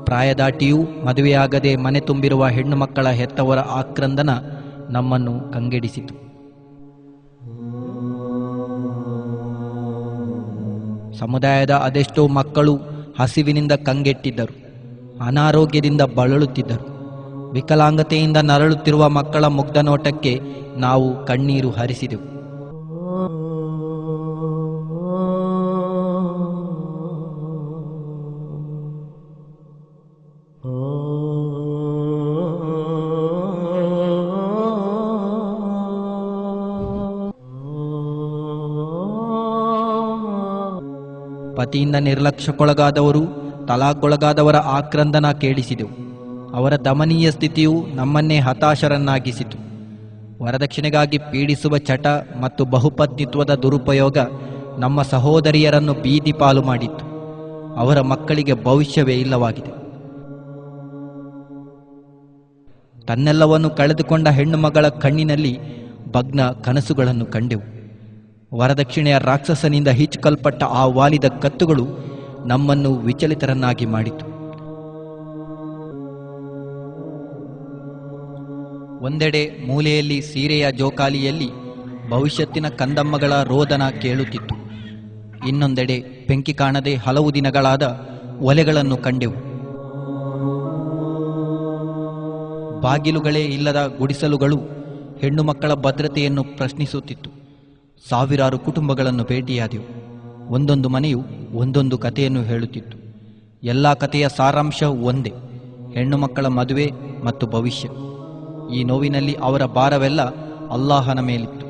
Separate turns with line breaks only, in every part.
ಪ್ರಾಯದಾಟಿಯೂ ಮದುವೆಯಾಗದೆ ಮನೆ ತುಂಬಿರುವ ಹೆಣ್ಣು ಮಕ್ಕಳ ಹೆತ್ತವರ ಆಕ್ರಂದನ ನಮ್ಮನ್ನು ಕಂಗೆಡಿಸಿತು. ಸಮುದಾಯದ ಅದೆಷ್ಟೋ ಮಕ್ಕಳು ಹಸಿವಿನಿಂದ ಕಂಗೆಟ್ಟಿದ್ದರು, ಅನಾರೋಗ್ಯದಿಂದ ಬಳಲುತ್ತಿದ್ದರು. ವಿಕಲಾಂಗತೆಯಿಂದ ನರಳುತ್ತಿರುವ ಮಕ್ಕಳ ಮುಗ್ಧ ನೋಟಕ್ಕೆ ನಾವು ಕಣ್ಣೀರು ಹರಿಸಿದೆವು. ಪತಿಯಿಂದ ನಿರ್ಲಕ್ಷ್ಯಕ್ಕೊಳಗಾದವರು, ತಲಾಕ್ಗೊಳಗಾದವರ ಆಕ್ರಂದನ ಕೇಳಿಸಿದೆವು. ಅವರ ದಮನೀಯ ಸ್ಥಿತಿಯು ನಮ್ಮನ್ನೇ ಹತಾಶರನ್ನಾಗಿಸಿತು. ವರದಕ್ಷಿಣೆಗಾಗಿ ಪೀಡಿಸುವ ಚಟ ಮತ್ತು ಬಹುಪತ್ನಿತ್ವದ ದುರುಪಯೋಗ ನಮ್ಮ ಸಹೋದರಿಯರನ್ನು ಬೀದಿ ಪಾಲು ಮಾಡಿತ್ತು. ಅವರ ಮಕ್ಕಳಿಗೆ ಭವಿಷ್ಯವೇ ಇಲ್ಲವಾಗಿದೆ. ತನ್ನೆಲ್ಲವನ್ನು ಕಳೆದುಕೊಂಡ ಹೆಣ್ಣು ಮಗಳ ಕಣ್ಣಿನಲ್ಲಿ ಭಗ್ನ ಕನಸುಗಳನ್ನು ಕಂಡೆವು. ವರದಕ್ಷಿಣೆಯ ರಾಕ್ಷಸನಿಂದ ಹಿಚ್ಚುಕಲ್ಪಟ್ಟ ಆ ವಾಲಿದ ಕತ್ತುಗಳು ನಮ್ಮನ್ನು ವಿಚಲಿತರನ್ನಾಗಿ ಮಾಡಿತು. ಒಂದೆಡೆ ಮೂಲೆಯಲ್ಲಿ ಸೀರೆಯ ಜೋಕಾಲಿಯಲ್ಲಿ ಭವಿಷ್ಯತ್ತಿನ ಕಂದಮ್ಮಗಳ ರೋದನ ಕೇಳುತ್ತಿತ್ತು. ಇನ್ನೊಂದೆಡೆ ಬೆಂಕಿ ಕಾಣದೆ ಹಲವು ದಿನಗಳಾದ ಒಲೆಗಳನ್ನು ಕಂಡೆವು. ಬಾಗಿಲುಗಳೇ ಇಲ್ಲದ ಗುಡಿಸಲುಗಳು ಹೆಣ್ಣು ಮಕ್ಕಳ ಭದ್ರತೆಯನ್ನು ಪ್ರಶ್ನಿಸುತ್ತಿತ್ತು. ಸಾವಿರಾರು ಕುಟುಂಬಗಳನ್ನು ಭೇಟಿಯಾದೆವು. ಒಂದೊಂದು ಮನೆಯು ಒಂದೊಂದು ಕಥೆಯನ್ನು ಹೇಳುತ್ತಿತ್ತು. ಎಲ್ಲ ಕಥೆಯ ಸಾರಾಂಶ ಒಂದೇ: ಹೆಣ್ಣು ಮಕ್ಕಳ ಮದುವೆ ಮತ್ತು ಭವಿಷ್ಯ. ಈ ನೋವಿನಲ್ಲಿ ಅವರ ಭಾರವೆಲ್ಲ ಅಲ್ಲಾಹನ ಮೇಲಿತ್ತು.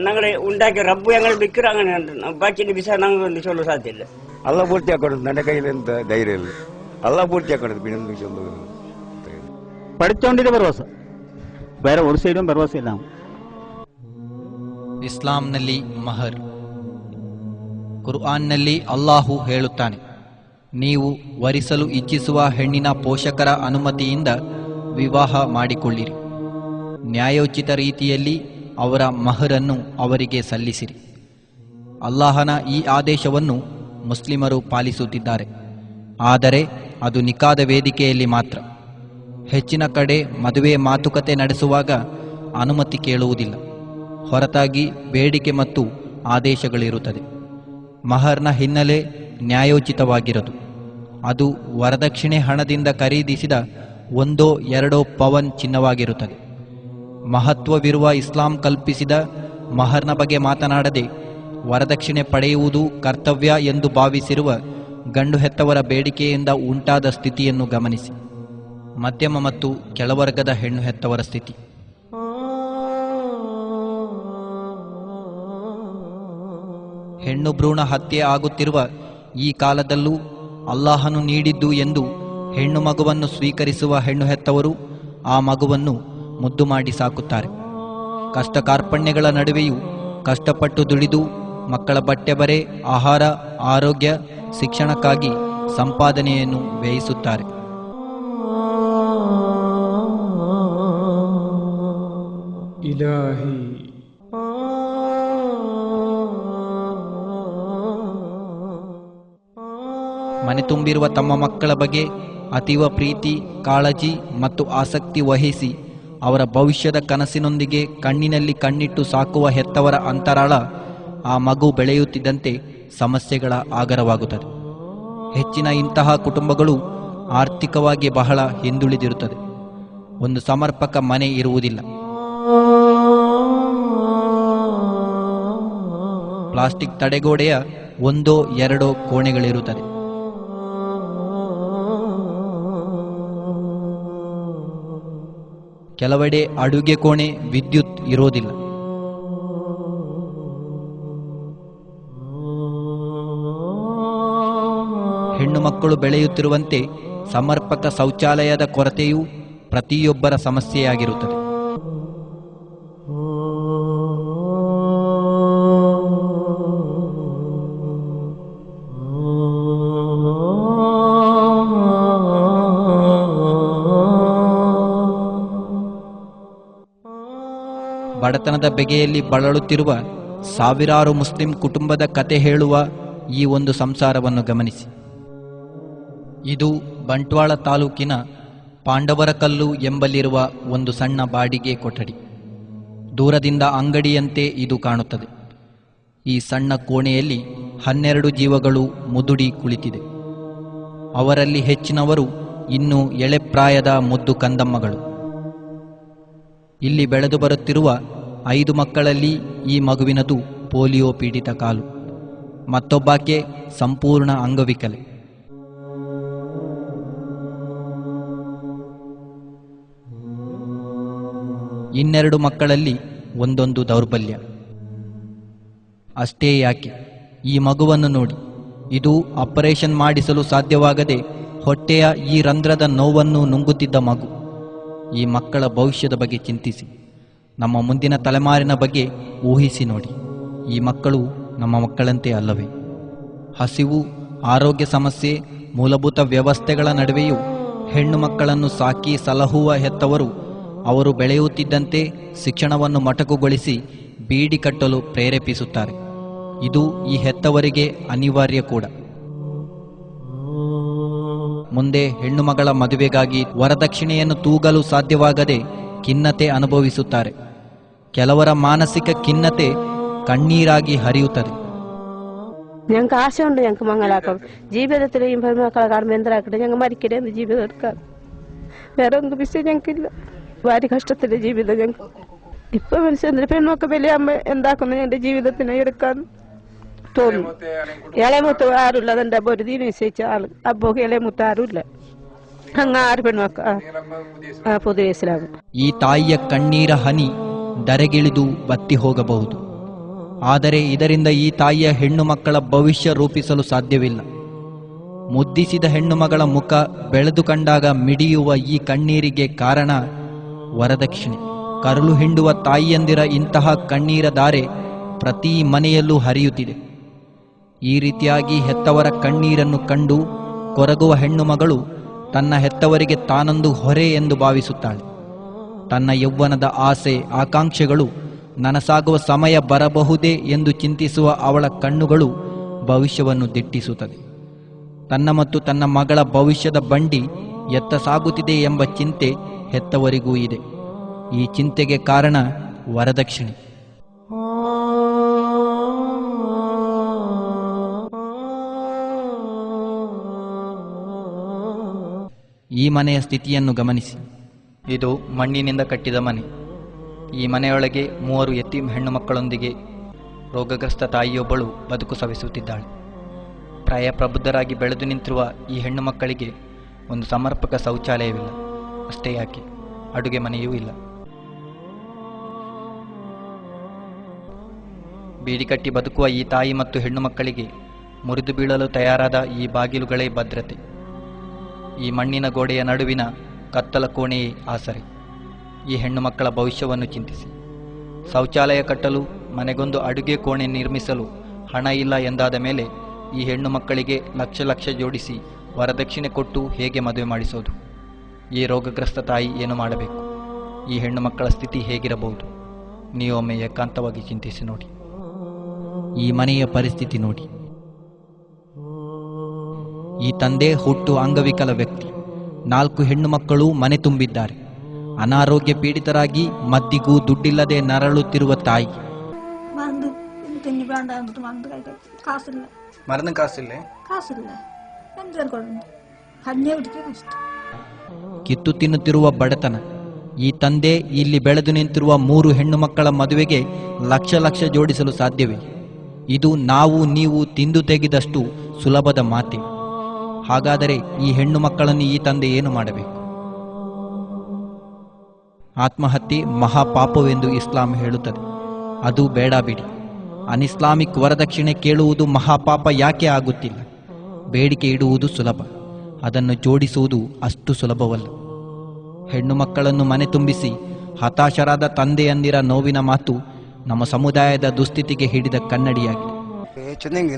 ഞങ്ങളെ ഉണ്ടാക്കിയ റബ്ബ് ഞങ്ങൾ വിൽക്കുക അങ്ങനെ ബാക്കി വിസ ഞങ്ങൾ ചൊല്ലാൻ സാധ്യല്ല.
അല്ല പൂർത്തിയാക്കണം. എന്റെ കയ്യിൽ എന്താ ധൈര്യമില്ല. അല്ല പൂർത്തിയാക്കണം. പിന്നെ ചൊല്ലുക
പഠിച്ചോണ്ടിന്റെ ഭരവസ, ಬೇರೆ ಒಂದು ಸೈಡ್ ಭರವಸೆ ಇಲ್ಲ.
ಇಸ್ಲಾಂನಲ್ಲಿ ಮಹರ್. ಕುರ್ಆನ್ನಲ್ಲಿ ಅಲ್ಲಾಹು ಹೇಳುತ್ತಾನೆ, ನೀವು ವರಿಸಲು ಇಚ್ಛಿಸುವ ಹೆಣ್ಣಿನ ಪೋಷಕರ ಅನುಮತಿಯಿಂದ ವಿವಾಹ ಮಾಡಿಕೊಳ್ಳಿರಿ. ನ್ಯಾಯೋಚಿತ ರೀತಿಯಲ್ಲಿ ಅವರ ಮಹರನ್ನು ಅವರಿಗೆ ಸಲ್ಲಿಸಿರಿ. ಅಲ್ಲಾಹನ ಈ ಆದೇಶವನ್ನು ಮುಸ್ಲಿಮರು ಪಾಲಿಸುತ್ತಿದ್ದಾರೆ. ಆದರೆ ಅದು ನಿಕಾದ ವೇದಿಕೆಯಲ್ಲಿ ಮಾತ್ರ. ಹೆಚ್ಚಿನ ಕಡೆ ಮದುವೆ ಮಾತುಕತೆ ನಡೆಸುವಾಗ ಅನುಮತಿ ಕೇಳುವುದಿಲ್ಲ. ಹೊರತಾಗಿ ಬೇಡಿಕೆ ಮತ್ತು ಆದೇಶಗಳಿರುತ್ತದೆ. ಮಹರ್ನ ಹಿನ್ನೆಲೆ ನ್ಯಾಯೋಚಿತವಾಗಿರದು. ಅದು ವರದಕ್ಷಿಣೆ ಹಣದಿಂದ ಖರೀದಿಸಿದ 1-2 ಪವನ್ ಚಿನ್ನವಾಗಿರುತ್ತದೆ. ಮಹತ್ವವಿರುವ ಇಸ್ಲಾಂ ಕಲ್ಪಿಸಿದ ಮಹರ್ನ ಬಗ್ಗೆ ಮಾತನಾಡದೆ ವರದಕ್ಷಿಣೆ ಪಡೆಯುವುದು ಕರ್ತವ್ಯ ಎಂದು ಭಾವಿಸಿರುವ ಗಂಡು ಹೆತ್ತವರ ಬೇಡಿಕೆಯಿಂದ ಉಂಟಾದ ಸ್ಥಿತಿಯನ್ನು ಗಮನಿಸಿ. ಮಧ್ಯಮ ಮತ್ತು ಕೆಳವರ್ಗದ ಹೆಣ್ಣು ಹೆತ್ತವರ ಸ್ಥಿತಿ. ಹೆಣ್ಣು ಭ್ರೂಣ ಹತ್ಯೆ ಆಗುತ್ತಿರುವ ಈ ಕಾಲದಲ್ಲೂ ಅಲ್ಲಾಹನು ನೀಡಿದ್ದು ಎಂದು ಹೆಣ್ಣು ಮಗುವನ್ನು ಸ್ವೀಕರಿಸುವ ಹೆಣ್ಣು ಹೆತ್ತವರು ಆ ಮಗುವನ್ನು ಮುದ್ದು ಮಾಡಿ ಸಾಕುತ್ತಾರೆ. ಕಷ್ಟ ಕಾರ್ಪಣ್ಯಗಳ ನಡುವೆಯೂ ಕಷ್ಟಪಟ್ಟು ದುಡಿದು ಮಕ್ಕಳ ಬಟ್ಟೆ ಬರೆ, ಆಹಾರ, ಆರೋಗ್ಯ, ಶಿಕ್ಷಣಕ್ಕಾಗಿ ಸಂಪಾದನೆಯನ್ನು ವ್ಯಯಿಸುತ್ತಾರೆ.
ಇಲಾಹಿ
ಮನೆ ತುಂಬಿರುವ ತಮ್ಮ ಮಕ್ಕಳ ಬಗ್ಗೆ ಅತೀವ ಪ್ರೀತಿ, ಕಾಳಜಿ ಮತ್ತು ಆಸಕ್ತಿ ವಹಿಸಿ ಅವರ ಭವಿಷ್ಯದ ಕನಸಿನೊಂದಿಗೆ ಕಣ್ಣಿನಲ್ಲಿ ಕಣ್ಣಿಟ್ಟು ಸಾಕುವ ಹೆತ್ತವರ ಅಂತರಾಳ ಆ ಮಗು ಬೆಳೆಯುತ್ತಿದ್ದಂತೆ ಸಮಸ್ಯೆಗಳ ಆಗರವಾಗುತ್ತದೆ. ಹೆಚ್ಚಿನ ಇಂತಹ ಕುಟುಂಬಗಳು ಆರ್ಥಿಕವಾಗಿ ಬಹಳ ಹಿಂದುಳಿದಿರುತ್ತದೆ. ಒಂದು ಸಮರ್ಪಕ ಮನೆ ಇರುವುದಿಲ್ಲ. ಪ್ಲಾಸ್ಟಿಕ್ ತಡೆಗೋಡೆಯ 1-2 ಕೋಣೆಗಳಿರುತ್ತದೆ. ಕೆಲವೆಡೆ ಅಡುಗೆ ಕೋಣೆ, ವಿದ್ಯುತ್ ಇರೋದಿಲ್ಲ. ಹೆಣ್ಣು ಮಕ್ಕಳು ಬೆಳೆಯುತ್ತಿರುವಂತೆ ಸಮರ್ಪಕ ಶೌಚಾಲಯದ ಕೊರತೆಯು ಪ್ರತಿಯೊಬ್ಬರ ಸಮಸ್ಯೆಯಾಗಿರುತ್ತದೆ. ಬಡತನದ ಬೆಗೆಯಲ್ಲಿ ಬಳಲುತ್ತಿರುವ ಸಾವಿರಾರು ಮುಸ್ಲಿಂ ಕುಟುಂಬದ ಕತೆ ಹೇಳುವ ಈ ಒಂದು ಸಂಸಾರವನ್ನು ಗಮನಿಸಿ. ಇದು ಬಂಟ್ವಾಳ ತಾಲೂಕಿನ ಪಾಂಡವರಕಲ್ಲು ಎಂಬಲ್ಲಿರುವ ಒಂದು ಸಣ್ಣ ಬಾಡಿಗೆ ಕೊಠಡಿ. ದೂರದಿಂದ ಅಂಗಡಿಯಂತೆ ಇದು ಕಾಣುತ್ತದೆ. ಈ ಸಣ್ಣ ಕೋಣೆಯಲ್ಲಿ 12 ಜೀವಗಳು ಮುದುಡಿ ಕುಳಿತಿದೆ. ಅವರಲ್ಲಿ ಹೆಚ್ಚಿನವರು ಇನ್ನೂ ಎಳೆಪ್ರಾಯದ ಮುದ್ದು ಕಂದಮ್ಮಗಳು. ಇಲ್ಲಿ ಬೆಳೆದು ಬರುತ್ತಿರುವ 5 ಮಕ್ಕಳಲ್ಲಿ ಈ ಮಗುವಿನದು ಪೋಲಿಯೋ ಪೀಡಿತ ಕಾಲು, ಮತ್ತೊಬ್ಬಾಕೆ ಸಂಪೂರ್ಣ ಅಂಗವಿಕಲೆ. ಇನ್ನೆರಡು ಮಕ್ಕಳಲ್ಲಿ ಒಂದೊಂದು ದೌರ್ಬಲ್ಯ. ಅಷ್ಟೇ ಯಾಕೆ, ಈ ಮಗುವನ್ನು ನೋಡಿ. ಇದು ಆಪರೇಷನ್ ಮಾಡಿಸಲು ಸಾಧ್ಯವಾಗದೆ ಹೊಟ್ಟೆಯ ಈ ರಂಧ್ರದ ನೋವನ್ನು ನುಂಗುತ್ತಿದ್ದ ಮಗು. ಈ ಮಕ್ಕಳ ಭವಿಷ್ಯದ ಬಗ್ಗೆ ಚಿಂತಿಸಿ. ನಮ್ಮ ಮುಂದಿನ ತಲೆಮಾರಿನ ಬಗ್ಗೆ ಊಹಿಸಿ ನೋಡಿ. ಈ ಮಕ್ಕಳು ನಮ್ಮ ಮಕ್ಕಳಂತೆ ಅಲ್ಲವೇ? ಹಸಿವು, ಆರೋಗ್ಯ ಸಮಸ್ಯೆ, ಮೂಲಭೂತ ವ್ಯವಸ್ಥೆಗಳ ನಡುವೆಯೂ ಹೆಣ್ಣು ಮಕ್ಕಳನ್ನು ಸಾಕಿ ಸಲಹುವ ಹೆತ್ತವರು ಅವರು ಬೆಳೆಯುತ್ತಿದ್ದಂತೆ ಶಿಕ್ಷಣವನ್ನು ಮೊಟಕುಗೊಳಿಸಿ ಬೀಡಿ ಕಟ್ಟಲು ಪ್ರೇರೇಪಿಸುತ್ತಾರೆ. ಇದು ಈ ಹೆತ್ತವರಿಗೆ ಅನಿವಾರ್ಯ ಕೂಡ. ಮುಂದೆ ಹೆಣ್ಣು ಮಗಳ ಮದುವೆಗಾಗಿ ವರದಕ್ಷಿಣೆಯನ್ನು ತೂಗಲು ಸಾಧ್ಯವಾಗದೆ ಖಿನ್ನತೆ ಅನುಭವಿಸುತ್ತಾರೆ. ಕೆಲವರ ಮಾನಸಿಕ ಖಿನ್ನತೆ കണ്ണീരാകി ഹരിയുತ್ತದೆ.
ഞങ്ങൾക്ക് ആശയുണ്ട്, ഞങ്ങൾക്ക് മംഗലാക്കണം. ജീവിതത്തിൽ ഈ പെൺമക്കളെ കാണുമ്പോൾ എന്തിനാക്കട്ടെ, ഞങ്ങൾ മരിക്കട്ടെ എന്ന് ജീവിതം എടുക്കാം. വേറെ ഒന്നും വിഷയം ഞങ്ങൾക്കില്ല. ഭാര്യ കഷ്ടത്തിലെ ജീവിതം ഞങ്ങൾക്ക്. ഇപ്പൊ മനുഷ്യന്റെ പെൺമക്കൾ വലിയ അമ്മ എന്താക്കുന്നു എന്റെ ജീവിതത്തിനെ എടുക്കാൻ തോന്നുന്നു. ഇളയമുത്ത് ആരുമില്ല, അതെന്റെ അപ്പൊ ഒരു ദീനം നിശ്ചയിച്ച ആള്. അപ്പൊ ഇളയമുത്ത് ആരുമില്ല. അങ്ങ് 6 പെൺമക്കൾ പുതിയ ഇസ്ലാം.
ಈ ತಾಯಿಯ ಕಣ್ಣೀರ ಹನಿ ಧರೆಗಿಳಿದು ಬತ್ತಿ ಹೋಗಬಹುದು. ಆದರೆ ಇದರಿಂದ ಈ ತಾಯಿಯ ಹೆಣ್ಣು ಮಕ್ಕಳ ಭವಿಷ್ಯ ರೂಪಿಸಲು ಸಾಧ್ಯವಿಲ್ಲ. ಮುದ್ದಿಸಿದ ಹೆಣ್ಣು ಮಗಳ ಮುಖ ಬೆಳೆದು ಕಂಡಾಗ ಮಿಡಿಯುವ ಈ ಕಣ್ಣೀರಿಗೆ ಕಾರಣ ವರದಕ್ಷಿಣೆ. ಕರುಳು ಹಿಂಡುವ ತಾಯಿಯಂದಿರ ಇಂತಹ ಕಣ್ಣೀರ ಧಾರೆ ಪ್ರತಿ ಮನೆಯಲ್ಲೂ ಹರಿಯುತ್ತಿದೆ. ಈ ರೀತಿಯಾಗಿ ಹೆತ್ತವರ ಕಣ್ಣೀರನ್ನು ಕಂಡು ಕೊರಗುವ ಹೆಣ್ಣು ಮಗಳು ತನ್ನ ಹೆತ್ತವರಿಗೆ ತಾನೊಂದು ಹೊರೆ ಎಂದು ಭಾವಿಸುತ್ತಾಳೆ. ತನ್ನ ಯೌವನದ ಆಸೆ ಆಕಾಂಕ್ಷೆಗಳು ನನಸಾಗುವ ಸಮಯ ಬರಬಹುದೇ ಎಂದು ಚಿಂತಿಸುವ ಅವಳ ಕಣ್ಣುಗಳು ಭವಿಷ್ಯವನ್ನು ದಿಟ್ಟಿಸುತ್ತದೆ. ತನ್ನ ಮತ್ತು ತನ್ನ ಮಗಳ ಭವಿಷ್ಯದ ಬಂಡಿ ಎತ್ತ ಸಾಗುತ್ತಿದೆ ಎಂಬ ಚಿಂತೆ ಹೆತ್ತವರಿಗೂ ಇದೆ. ಈ ಚಿಂತೆಗೆ ಕಾರಣ ವರದಕ್ಷಿಣೆ. ಈ ಮನೆಯ ಸ್ಥಿತಿಯನ್ನು ಗಮನಿಸಿ. ಇದು ಮಣ್ಣಿನಿಂದ ಕಟ್ಟಿದ ಮನೆ. ಈ ಮನೆಯೊಳಗೆ 3 ಯತೀಮ್ ಹೆಣ್ಣು ಮಕ್ಕಳೊಂದಿಗೆ ರೋಗಗ್ರಸ್ತ ತಾಯಿಯೊಬ್ಬಳು ಬದುಕು ಸವಿಸುತ್ತಿದ್ದಾಳೆ. ಪ್ರಾಯ ಪ್ರಬುದ್ಧರಾಗಿ ಬೆಳೆದು ನಿಂತಿರುವ ಈ ಹೆಣ್ಣು ಮಕ್ಕಳಿಗೆ ಒಂದು ಸಮರ್ಪಕ ಶೌಚಾಲಯವಿಲ್ಲ. ಅಷ್ಟೇ ಯಾಕೆ, ಅಡುಗೆ ಮನೆಯೂ ಇಲ್ಲ. ಬೀಡಿ ಕಟ್ಟಿ ಬದುಕುವ ಈ ತಾಯಿ ಮತ್ತು ಹೆಣ್ಣು ಮಕ್ಕಳಿಗೆ ಮುರಿದು ಬೀಳಲು ತಯಾರಾದ ಈ ಬಾಗಿಲುಗಳೇ ಭದ್ರತೆ. ಈ ಮಣ್ಣಿನ ಗೋಡೆಯ ನಡುವಿನ ಕತ್ತಲ ಕೋಣೆಯೇ ಆಸರೆ. ಈ ಹೆಣ್ಣು ಮಕ್ಕಳ ಭವಿಷ್ಯವನ್ನು ಚಿಂತಿಸಿ. ಶೌಚಾಲಯ ಕಟ್ಟಲು, ಮನೆಗೊಂದು ಅಡುಗೆ ಕೋಣೆ ನಿರ್ಮಿಸಲು ಹಣ ಇಲ್ಲ ಎಂದಾದ ಮೇಲೆ ಈ ಹೆಣ್ಣು ಮಕ್ಕಳಿಗೆ ಲಕ್ಷ ಜೋಡಿಸಿ ವರದಕ್ಷಿಣೆ ಕೊಟ್ಟು ಹೇಗೆ ಮದುವೆ ಮಾಡಿಸೋದು? ಈ ರೋಗಗ್ರಸ್ತ ತಾಯಿ ಏನು ಮಾಡಬೇಕು? ಈ ಹೆಣ್ಣು ಮಕ್ಕಳ ಸ್ಥಿತಿ ಹೇಗಿರಬಹುದು? ನೀವೊಮ್ಮೆ ಏಕಾಂತವಾಗಿ ಚಿಂತಿಸಿ ನೋಡಿ. ಈ ಮನೆಯ ಪರಿಸ್ಥಿತಿ ನೋಡಿ. ಈ ತಂದೆ ಹುಟ್ಟು ಅಂಗವಿಕಲ ವ್ಯಕ್ತಿ. 4 ಹೆಣ್ಣು ಮಕ್ಕಳು ಮನೆ ತುಂಬಿದ್ದಾರೆ. ಅನಾರೋಗ್ಯ ಪೀಡಿತರಾಗಿ ಮದ್ದಿಗೂ ದುಡ್ಡಿಲ್ಲದೆ ನರಳುತ್ತಿರುವ ತಾಯಿ.
മരുന്നും കാശില്ലേ?
ಕಿತ್ತು ತಿನ್ನುತ್ತಿರುವ ಬಡತನ. ಈ ತಂದೆ ಇಲ್ಲಿ ಬೆಳೆದು ನಿಂತಿರುವ 3 ಹೆಣ್ಣು ಮಕ್ಕಳ ಮದುವೆಗೆ ಲಕ್ಷ ಜೋಡಿಸಲು ಸಾಧ್ಯವೇ? ಇದು ನಾವು ನೀವು ತಿಂದು ತೆಗೆದಷ್ಟು ಸುಲಭದ ಮಾತೆ. ಹಾಗಾದರೆ ಈ ಹೆಣ್ಣು ಮಕ್ಕಳನ್ನು ಈ ತಂದೆ ಏನು ಮಾಡಬೇಕು? ಆತ್ಮಹತ್ಯೆ ಮಹಾಪಾಪವೆಂದು ಇಸ್ಲಾಂ ಹೇಳುತ್ತದೆ. ಅದು ಬೇಡ ಬಿಡಿ. ಅನಿಸ್ಲಾಮಿಕ್ ವರದಕ್ಷಿಣೆ ಕೇಳುವುದು ಮಹಾಪಾಪ ಯಾಕೆ ಆಗುತ್ತಿಲ್ಲ? ಬೇಡಿಕೆ ಇಡುವುದು ಸುಲಭ, ಅದನ್ನು ಜೋಡಿಸುವುದು ಅಷ್ಟು ಸುಲಭವಲ್ಲ. ಹೆಣ್ಣು ಮಕ್ಕಳನ್ನು ಮನೆ ತುಂಬಿಸಿ ಹತಾಶರಾದ ತಂದೆಯಂದಿರ ನೋವಿನ ಮಾತು ನಮ್ಮ ಸಮುದಾಯದ ದುಸ್ಥಿತಿಗೆ ಹಿಡಿದ ಕನ್ನಡಿಯಾಗಿದೆ.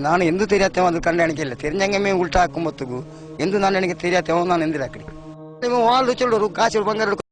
ನಾನು ಎಂದು ತೆರಿಯಾತೇವ ಅದು ಕಂಡಾಣಿಕೆಲ್ಲ ತೆರಿഞ്ഞങ്ങമേ ಉಲ್ಟಾ ಹಾಕೊಂಬತ್ತುಗು ಎಂದು ನಾನು ನನಗೆ ತೆರಿಯಾತೇವ ನಾನು ಎಂದಿಲ್ಲ ಕಡೆ ನಿಮ್ಮ ವಾಲ್ದು ಚೆಲ್ಲೋರು ಕಾಸು ಬಂಗಾರ